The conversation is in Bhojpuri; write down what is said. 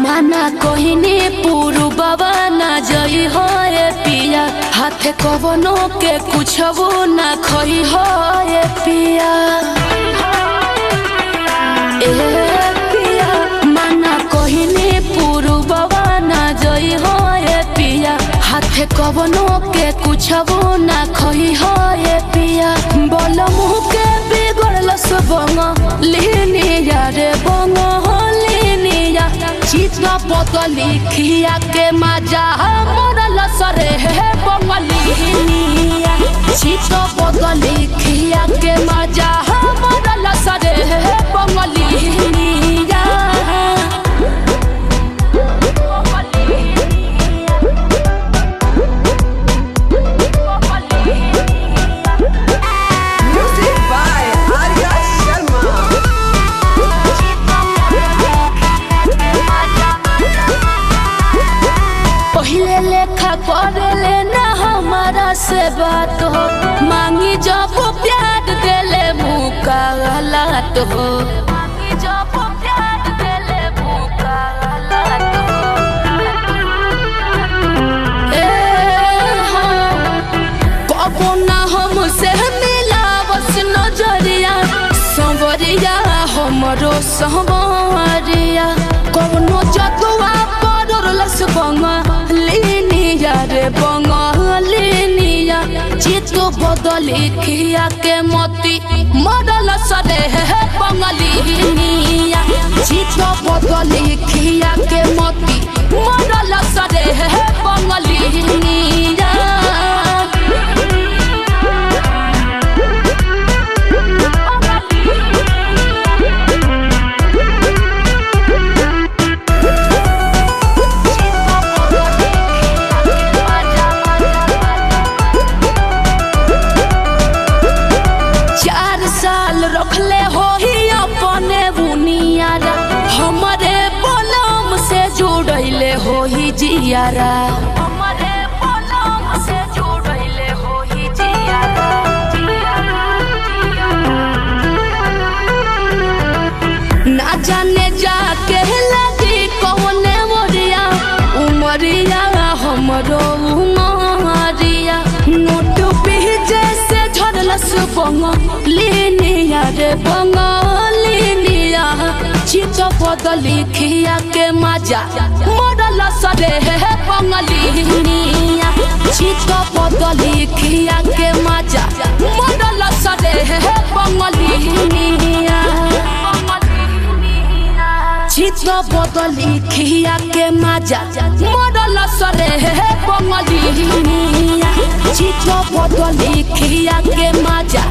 माना कोहिनी पूर्ववा ना जई हो पिया हाथे कवनो के कुछबो ना खई हो पिया पिया माना कोहिनी पूर्ववा ना जई हो पिया हाथे कवनो के कुछबो ना खई हो पिया बोल मुह के बिगड़ल सबंग लेने यारे बंग चित्रा पतली खिया के मजा मोरल सरे है बंगलिया चित्रा पतली खिया के मजा मोरल सरे है बंगलिया लेखा करे ना हमारा से बात हो मांगी जब प्यार देले मुका गलत हो मांगी जब प्यार देले मुका गलत हो कबो ना हमसे मिला बस नजरिया संवरिया हमरो संवरिया कबनो जतवा पड़लस बंगलिया रे बंगलिया चित बदली खिया के मोती मरल सरे है बंगलिया चित बदली खिया के मोती मरल सरे है बंगलिया रखले हो ही अपने बुनियारा हमारे बोलम से जुड़ैले हो ही जियारा हमारे बोलम से जुड़ैले हो ही जियारा ना जाने जाके लगी कौने मोरिया उमरिया हमरो उमरिया नोट पे जैसे झड़लस बंगलिया रे बंगलिया चित बदली खिया के मजा मोरल सरे है बंगलिया चित बदली खिया के मजा मोरल सरे है बंगलिया चित बदली खिया के मजा मोरल सरे है बंगलिया चित बदली खिया के मजा